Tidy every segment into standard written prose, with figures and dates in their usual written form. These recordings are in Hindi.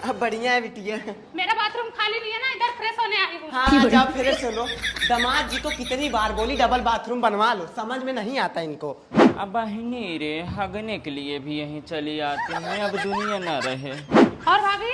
अब बढ़िया है बिटिया। मेरा बाथरूम खाली नहीं है ना, इधर फ्रेश होने आई हूँ। हाँ जाओ फ्रेश हो लो। दामाद जी को कितनी बार बोली डबल बाथरूम बनवा लो, समझ में नहीं आता इनको। अब बहनी रे हगने के लिए भी यहीं चली आती हैं, अब दुनिया न रहे। और भाभी?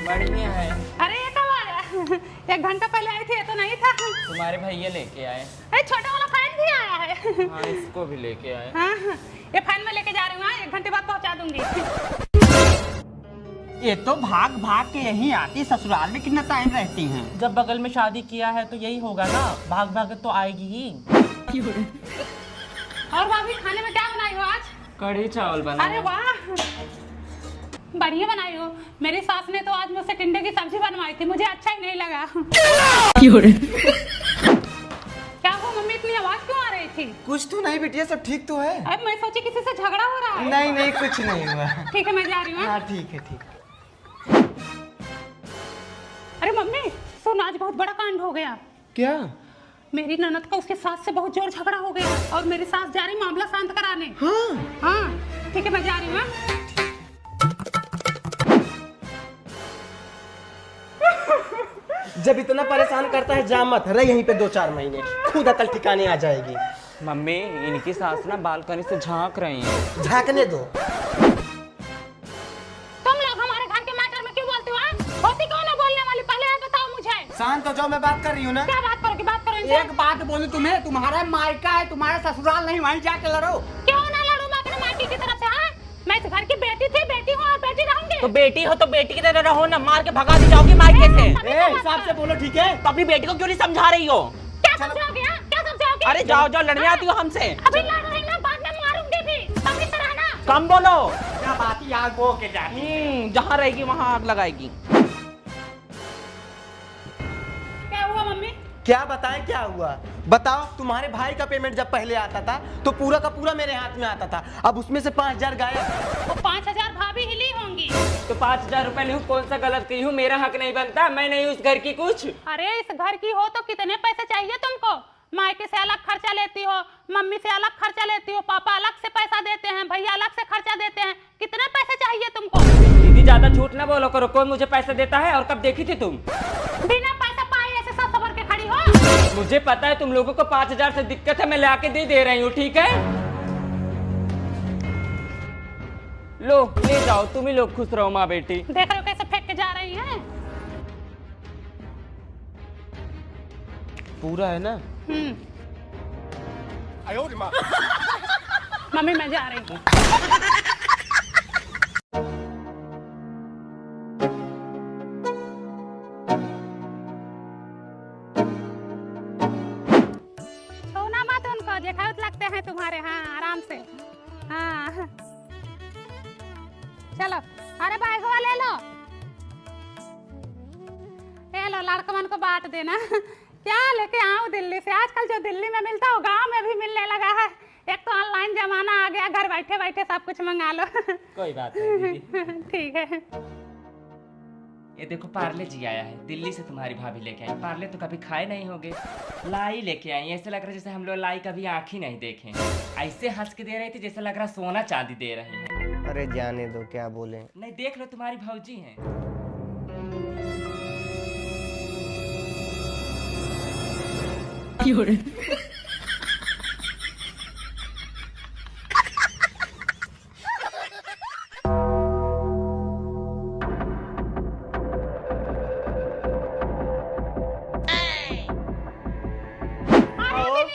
बढ़िया है। अरे ये कब आया? 1 घंटा पहले आई थी, ये तो नहीं था। तुम्हारे भैया लेके आए। अरे छोटा वाला फैन भी आया है। हाँ इसको भी लेके आए। हाँ ये फैन में लेके जा रही हूँ, 1 घंटे बाद पहुँचा दूंगी। ये तो भाग भाग के यहीं आती, ससुराल में कितना टाइम रहती हैं? जब बगल में शादी किया है तो यही होगा ना, भाग भाग तो आएगी ही। और भाभी खाने में क्या बनाई हो आज? कढ़ी चावल बना। अरे वाह बढ़िया बनाई हो। मेरी सास ने तो आज मुझसे टिंडे की सब्जी बनवाई थी, मुझे अच्छा ही नहीं लगा। क्या हुआ मम्मी, इतनी आवाज क्यों आ रही थी? कुछ तो नहीं बिटिया, सब ठीक तो है। अब मैं सोची किसी से झगड़ा हो रहा है। नहीं नहीं कुछ नहीं हुआ। ठीक है मैं जा रही हूँ। हाँ ठीक है ठीक है। अरे मम्मी सुन, आज बहुत बड़ा कांड हो गया। क्या? मेरी ननद का उसके सास से बहुत जोर झगड़ा हो गया और मेरी सास जा रही मामला शांत कराने। हाँ हाँ ठीक है मैं जा रही हूँ। जब इतना परेशान करता है जा मत, रह यहीं पे 2-4 महीने, खुद अकल ठिकाने आ जाएगी। मम्मी इनकी सास ना बालकनी से झांक रही हैं। झांकने दो। तुम लोग हमारे घर के मैटर में क्यों बोलते हो? होती कौन है बोलने वाली, पहले ये बताओ मुझे। शांत हो जाओ, मैं बात कर रही हूँ ना। क्या बात करोगी, बात करो इनसे। एक बात बोलूं तुम्हें, तुम्हारा मायका है, तुम्हारा ससुराल नहीं, वहीं जाके लड़ो। क्यों ना लड़ूं मैं अपने माटी की तरफ से? हाँ मैं इस घर की बेटी थी, बेटी हूँ और बेटी रहूंगी। तो बेटी हो तो बेटी की तरह रहो ना, मार के भगा दी जाओगी मायके से। हिसाब से बोलो ठीक है। तो अपनी बेटी को क्यों नहीं समझा रही हो? क्या समझाओगे? हाँ क्या समझाओगे? अरे जाओ जाओ, लड़ने आती हो हमसे। अभी लड़ रही ना, बाद में मारूंगी भी, समझी तरह ना। कम बोलो। क्या बात ही आग हो के जाती। जहाँ रहेगी वहाँ आग लगाएगी। क्या हुआ मम्मी? क्या बताएं क्या हुआ? बताओ। तुम्हारे भाई का पेमेंट जब पहले आता था तो पूरा का पूरा मेरे हाथ में आता था, अब उसमें से 5,000 गायब। वो 5,000 भाभी हिली होंगी। तो 5,000 रुपए लूँ, कौन सा गलत की हूँ? मेरा हक नहीं बनता? मैं नहीं उस घर की कुछ। अरे इस घर की हो तो कितने पैसे चाहिए तुमको? मायके से अलग खर्चा लेती हो, मम्मी से अलग खर्चा लेती हो, पापा अलग से पैसा देते हैं, भैया अलग से खर्चा देते हैं, कितने पैसे चाहिए तुमको? दीदी ज्यादा झूठ ना बोलो करो, कौन मुझे पैसे देता है? और कब देखी थी तुम? बिना पैसा पाए ऐसे सब सबर के खड़ी हो? मुझे पता है तुम लोगों को 5,000 से दिक्कत है, मैं लाके दे रही हूँ, ठीक है? लो ले जाओ, तुम ही लोग खुश रहो माँ बेटी। देख रहे हो कैसे फेंक के जा रही है? पूरा है ना? मम्मी मैं जा रही हूँ। छूना मत उनको, जेठाउत लगते हैं तुम्हारे। हाँ आराम से। हाँ चलो। अरे बैगवा ले लो, ये लो, लड़कमन को बांट देना। क्या लेके आऊं दिल्ली से? आजकल जो दिल्ली में मिलता है गांव में भी मिलने लगा है। एक तो ऑनलाइन जमाना आ गया, घर बैठे बैठे सब कुछ मंगा लो। कोई बात नहीं दीदी। ठीक है। ये देखो पार्ले जी आया है, दिल्ली से तुम्हारी भाभी लेके आई। पार्ले तो कभी खाए नहीं होगे, लाई लेके आई। ऐसे लग रहा है जैसे हम लोग लाई कभी आँख ही नहीं देखे। ऐसे हंस के दे रही थी जैसे लग रहा सोना चांदी दे रही है। अरे जाने दो, क्या बोले। नहीं देख लो तुम्हारी भौजी हैं।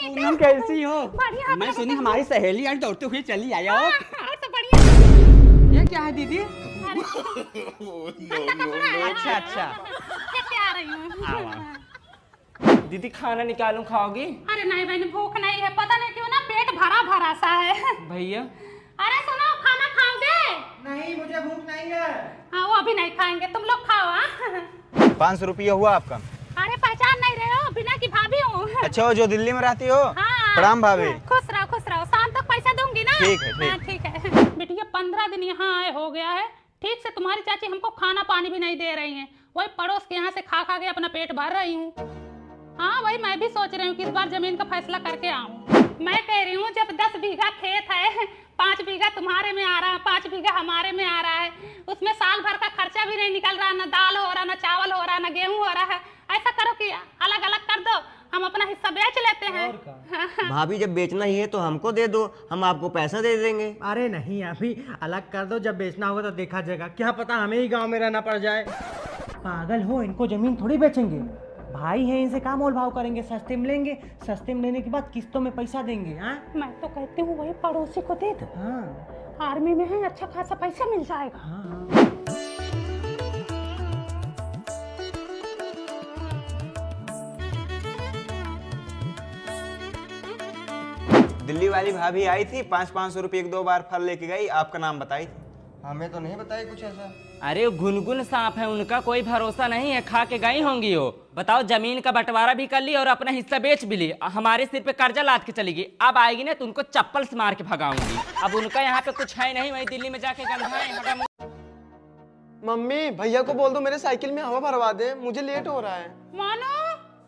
पूनम कैसी हो? बढ़िया। मैं सुनी हमारी सहेली आज दौड़ते हुए चली आया हो। और तो बढ़िया। ये क्या है दीदी? अच्छा अच्छा। कैसे आ रही हूँ? आओ। दीदी खाना निकालूं, खाओगी? अरे नहीं बहन, भूख नहीं है, पता नहीं क्यों ना पेट भरा भरा सा है। भैया अरे सुनो, खाना खाओगे? नहीं मुझे भूख नहीं है। हाँ वो अभी नहीं खाएंगे, तुम लोग खाओ। हाँ 500 रुपया हुआ आपका। अरे पहचान नहीं रहे हो? बिना की भाभी हूँ। अच्छा वो जो दिल्ली में रहती हो? हाँ प्रणाम भाभी। खुश रहो, शाम तक पैसा दूंगी ना। ठीक है, ठीक। हाँ, ठीक है। बिटिया 15 दिन यहाँ आए हो गया है, ठीक से तुम्हारी चाची हमको खाना पानी भी नहीं दे रही हैं। वही पड़ोस के यहाँ से खा खा के अपना पेट भर रही हूँ। हाँ वही मैं भी सोच रही हूँ कि इस बार जमीन का फैसला करके आऊँ। मैं कह रही हूँ जब 10 बीघा खेत है, 5 बीघा तुम्हारे में आ रहा है, 5 बीघा हमारे में आ रहा है, उसमें साल भर का खर्चा पैसा भी नहीं निकल रहा, ना दाल हो रहा, ना चावल हो रहा, ना गेहूं हो रहा है। ऐसा करो कि अलग अलग कर दो, हम अपना हिस्सा बेच लेते हैं। भाभी जब बेचना ही है तो हमको दे दो, हम आपको पैसा दे देंगे। अरे नहीं, अभी अलग कर दो, जब बेचना होगा तो देखा जाएगा। क्या पता हमें ही गांव में रहना पड़ जाए। पागल हो, इनको जमीन थोड़ी बेचेंगे, भाई हैं, इनसे क्या मोल भाव करेंगे? सस्ते में लेंगे, सस्ते में लेने के बाद किस्तों में पैसा देंगे। हाँ मैं तो कहती हूँ वही पड़ोसी को दे दो। हाँ आर्मी में है, अच्छा खासा पैसा मिल जाएगा। हाँ। दिल्ली वाली भाभी आई थी, 500-500 रुपये 1-2 बार फल लेके गई, आपका नाम बताई थी। हमें तो नहीं बताया कुछ ऐसा। अरे वो गुनगुन सांप है, उनका कोई भरोसा नहीं है, खा के गई होंगी वो। बताओ, जमीन का बंटवारा भी कर ली और अपना हिस्सा बेच भी ली, हमारे सिर पे कर्जा लाद के चली गई। अब आएगी ना तो उनको चप्पल से मार के भगाऊंगी। अब उनका यहाँ पे कुछ है नहीं, वही दिल्ली में जाके गंधाए। मम्मी भैया को बोल दो मेरे साइकिल में हवा भरवा दे, मुझे लेट हो रहा है। मानो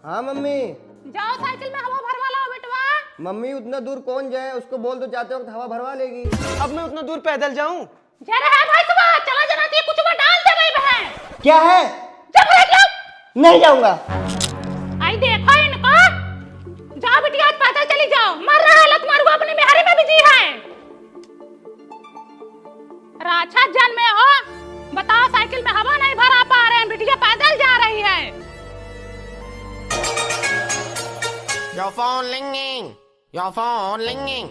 हाँ मम्मी। जाओ साइकिल में हवा भरवा लाओ बेटवा। मम्मी उतना दूर कौन जाए, उसको बोल दो जाते वक्त हवा भरवा लेगी। अब मैं उतना दूर पैदल जाऊं? जरा है भाई सुबह चला जनाती है, कुछ में डाल दे भाई बहन। क्या है? जब ब्रेक लो। नहीं जाऊंगा। आई देखो इनको, जाओ बिटिया आज पैदल चली जाओ, मर रहा है तुम्हारे को अपनी मेहरी में भी जी है। राक्षस जन्म में हो, बताओ साइकिल में हवा नहीं भरा पा रहे हैं, बिटिया पैदल जा रही है। Your phone ringing. Your phone ringing.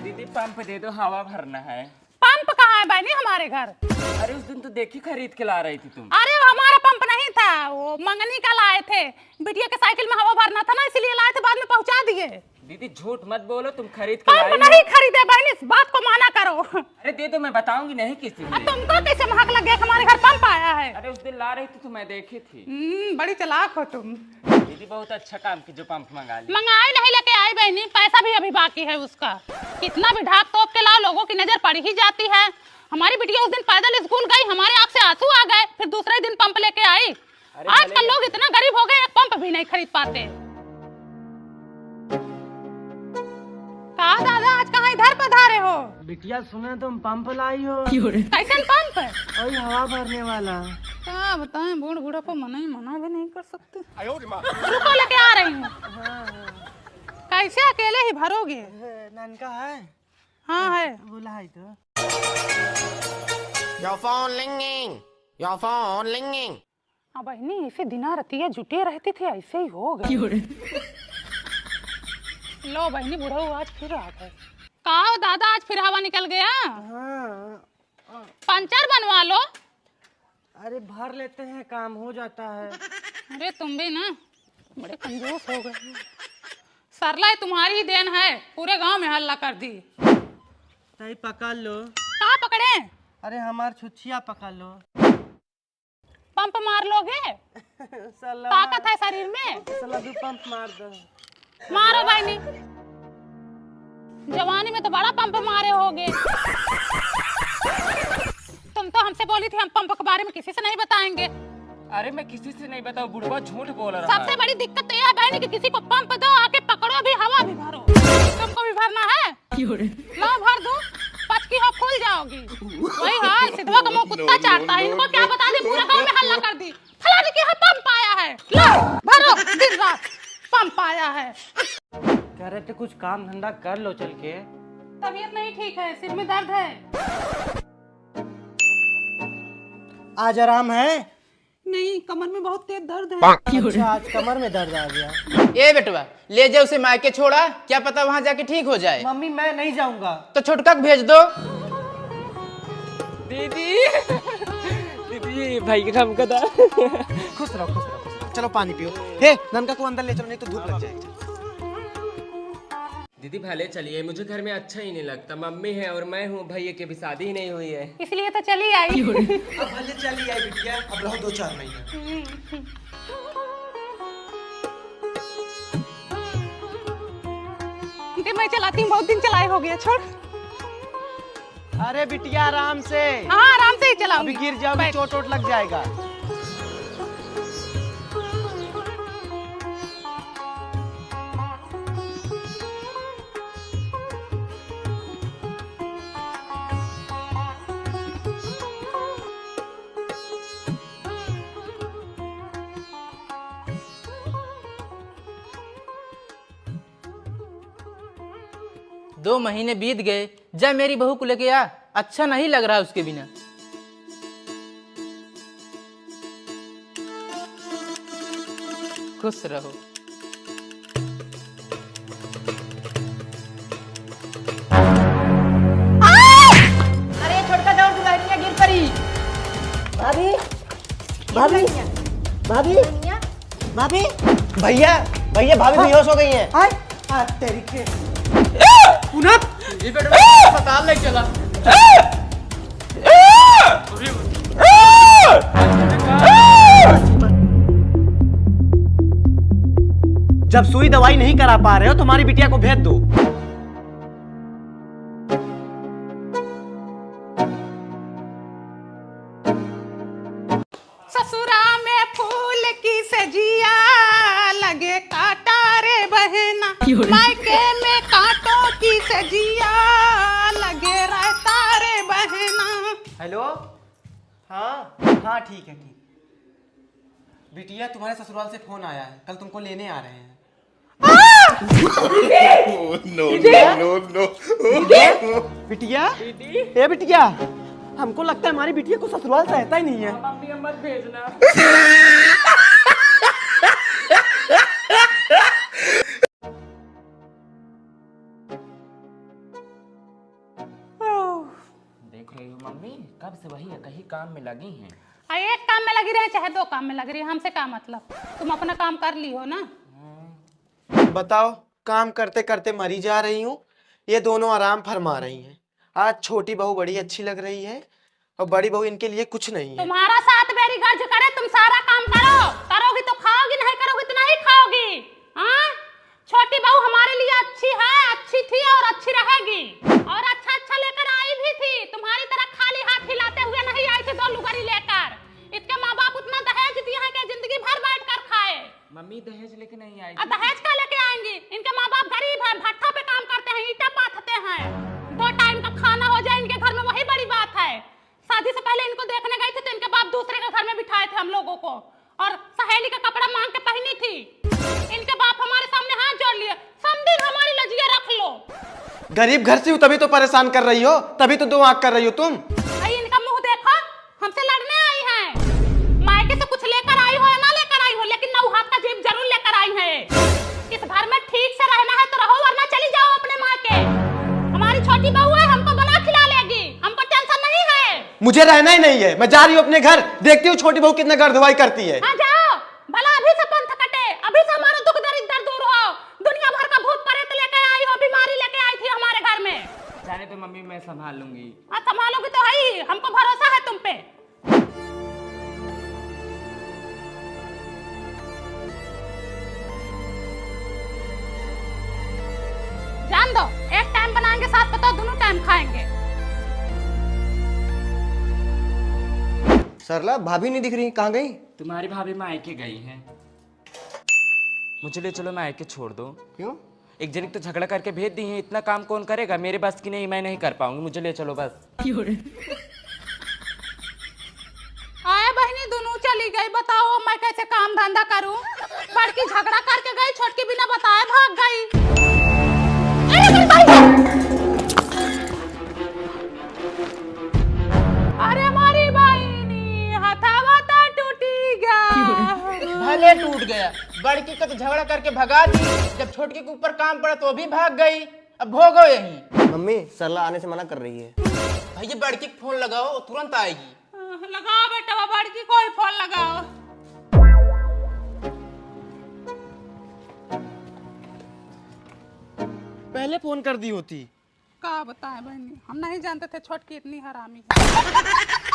दीदी पंप दे दो, हवा भरना है। पंप कहाँ है बहनी हमारे घर? अरे उस दिन तो देखी खरीद के ला रही थी तुम। अरे वो हमारा पंप नहीं था, वो मंगनी का लाए थे। बिटिया के साइकिल में हवा भरना था ना, इसलिए लाए थे, बाद में पहुंचा दिए। दीदी झूठ मत बोलो, तुम खरीद के पंप लाई नहीं खरीदे बहनी, इस बात को माना करो। अरे दे दो, मैं बताऊंगी नहीं किसी अब से। तुमको कैसे महक लग गया कि हमारे घर पंप आया है? अरे उस दिन ला रही थी तो मैं देखी थी। बड़ी चालाक हो तुम। दीदी बहुत अच्छा काम की जो पंप मंगा ली। मंगाई नहीं लेके आई बहनी, पैसा भी अभी बाकी है उसका। कितना भी ढाक तोप के लाओ, लोगों की नजर पड़ ही जाती है। हमारी बिटिया उस दिन पैदल स्कूल गई, हमारे आंख से आंसू आ गए, फिर दूसरे दिन पंप लेके आई। आजकल लोग इतना गरीब हो गए, पंप भी नहीं खरीद पाते। कहा दादा आज कहाँ इधर पधारे हो? बिटिया सुना तुम पंप लाई हो? कैसन पंप है? और हवा भरने वाला। क्या बताएं, बूढ़ बूढ़ा को मना भी नहीं कर सकते। रुको लेके आ रही हूँ। कैसे अकेले ही भरोगे? ननका है? हाँ है। बोला है तो। Your phone ringing. Your phone ringing. हाँ बहनी, ऐसे दिना रतिया जुटे रहती थी, ऐसे ही हो गए। लो बहनी, बूढ़ा आज फिर आ गए। कहा दादा आज फिर हवा निकल गया? हाँ। पंचर बनवा लो। अरे भर लेते हैं, काम हो जाता है। अरे तुम भी ना बड़े कंजूस हो गए। सरला तुम्हारी ही देन है, पूरे गांव में हल्ला कर दी। तई पकड़ लो। कहाँ पकड़े? अरे हमार छुच्छिया पकड़ लो। पंप मार लोगे? ताकत है शरीर में? साला दो पंप मार दो। मारो बहनी, जवानी में तो बड़ा पंप मारे होगे। तुम तो हमसे बोली थी हम पंप के बारे में किसी से नहीं बताएंगे। अरे मैं किसी से नहीं बताऊं, बुढ़वा झूठ बोल रहा है। सबसे बड़ी दिक्कत तो यह है बहनी कि किसी को पंप दो, आके पकड़ो भी, हवा भी भरो। तुमको भी भरना है? लो भर दो, पचकी हो खुल जाओगी। वही हाल सिद्धवा का मुंह कुत्ता चाटता है, इनको क्या बता दे, पूरा गांव में हल्ला कर दी, फलाने के यहाँ पंप आया है। लो भरो, दिन रात पंप आया है। कह रहे थे कुछ काम धंधा कर लो चल के। तबीयत नहीं ठीक है, सिर में दर्द है। आज आराम है? नहीं, कमर में बहुत तेज दर्द है। अच्छा, आज कमर में दर्द आ गया। ए बेटवा, ले जाओ उसे मायके छोड़ा, क्या पता वहाँ जाके ठीक हो जाए। मम्मी मैं नहीं जाऊंगा। तो छोटका को भेज दो। दीदी दीदी भाई का काम कर। खुश रहो खुश रहो खुश रहो। चलो पानी पियो। हे ननका को अंदर ले चलो, नहीं तो धूप लग जाएगी। दीदी भले चलिए, मुझे घर में अच्छा ही नहीं लगता। मम्मी है और मैं हूँ, भैया की भी शादी ही नहीं हुई है। इसलिए तो चली आई। अब भले चली आई बिटिया, अब रहो 2-4 महीने। मैं चलाती हूँ, बहुत दिन चलाई हो गया, छोड़। अरे बिटिया आराम से। हाँ आराम से ही चलाओ। अभी गिर जाओगी, चोट वोट लग जाएगा। 2 महीने बीत गए, जब मेरी बहू को लेके आ, अच्छा नहीं लग रहा उसके बिना। खुश रहो। अरे छोटका जाओ, दुल्हनिया गिर पड़ी। भाभी भाभी भाभी भाभी भैया भैया भाभी बेहोश हो गई हैं। तेरी के अस्पताल ले चला। जब सुई दवाई नहीं करा पा रहे हो तो हमारी बिटिया को भेज दो। ससुरा में फूल की सजिया लगे कांटा रे बहना, मायके में कांटों की सजिया लगे रहता रे बहना। हेलो। हाँ हाँ ठीक है ठीक। बिटिया तुम्हारे ससुराल से फोन आया है, कल तुमको लेने आ रहे हैं। बिटिया ए बिटिया, हमको लगता है हमारी बिटिया को ससुराल से रहता ही नहीं है। मम्मी मत भेजना। देख रही हो मम्मी, कब से वही कहीं काम में लगी हैं। एक काम में लगी रहे चाहे 2 काम में लगी रही, हमसे क्या मतलब? तुम अपना काम कर ली हो ना। बताओ, काम करते करते मरी जा रही हूँ, ये दोनों आराम फरमा रही हैं। आज छोटी बहू बड़ी अच्छी लग रही है और बड़ी बहू इनके लिए कुछ नहीं है। तुम्हारा साथ मेरी गर्ज करे, तुम सारा काम करो, करोगी तो खाओगी, नहीं करोगी तो नहीं खाओगी। हाँ, छोटी बहू हमारे लिए अच्छी है, अच्छी थी और अच्छी रहेगी, और अच्छा अच्छा लेकर आई भी थी। तुम्हारी तरह खाली हाथ हिलाते हुए नहीं आई थी 2 लुगड़ी लेकर। इसके माँ बाप उतना दहेज दिए हैं कि जिंदगी भर बैठ कर खाए। मम्मी दहेज लेके नहीं आई। दहेज का लेके आएंगी? इनके माँ बाप गरीब है, भट्ठा पे काम करते हैं, ईंटें पाथते हैं। 2 टाइम का खाना हो जाए इनके घर में, वही बड़ी बात है। शादी से पहले इनको देखने गई थी तो इनके बाप दूसरे के घर में बिठाए थे हम लोगों को, और सहेली का कपड़ा मांग के पहनी थी। इनके बाप हमारे सामने हाथ जोड़ लिए, समदिन हमारी लजिया रख लो। गरीब घर से हो तभी तो परेशान कर रही हो, तभी तो 2 आंख कर रही हो तुम। इनका मुंह देखो, हमसे लड़ने आई है। मायके से कुछ लेकर आई हो या ना लेकर आई हो, लेकिन 9 हाथ का जीप जरूर लेकर आई है। इस घर में ठीक से रहना है तो रहो, वरना चली जाओ अपने मायके। हमारी छोटी बहू है, हमको बना खिला लेगी, हमको टेंशन नहीं है। मुझे रहना ही नहीं है, मैं जा रही हूँ अपने घर। देखती हूँ छोटी बहू कितना गर्दवाई करती है। हाँ जाओ, भला अभी से पंथ कटे, अभी से हमारा दुख दरिद्र दूर हो। दुनिया भर का भूत प्रेत लेके आई हो, बीमारी लेके आई थी हमारे घर में। जाने तो मम्मी, मैं संभाल लूंगी। संभालोगी तो है ही, हमको भरोसा है तुम पे। जान दो, एक टाइम बनाएंगे साथ, बताओ दोनों टाइम खाएंगे। सरला भाभी नहीं दिख रही, कहाँ गई? तुम्हारी भाभी मायके गई हैं। मुझे ले चलो, मायके छोड़ दो। क्यों? एक जन तो झगड़ा करके भेज दी है, इतना काम कौन करेगा? मेरे बस की नहीं, मैं नहीं कर पाऊंगी, मुझे ले चलो बस। आए बहनी दोनों चली गई, बताओ मैं कैसे काम धंधा करूं? बड़की झगड़ा करके गई, छोटकी बिना बताए भाग गई। अरे हमारी बहनी हथावा तो टूटी गया। भले टूट गया, बड़की को तो झगड़ा करके भगा दी, जब छोटकी के ऊपर काम पड़ा तो वो भी भाग गई। अब भोगो यहीं। मम्मी सरला आने से मना कर रही है। भैया बड़की को फोन लगाओ, तुरंत आएगी। लगाओ बेटा, बड़की को ही फोन लगाओ। पहले फोन कर दी होती। क्या बताएं बहनी, हम नहीं जानते थे छोटकी इतनी हरामी है।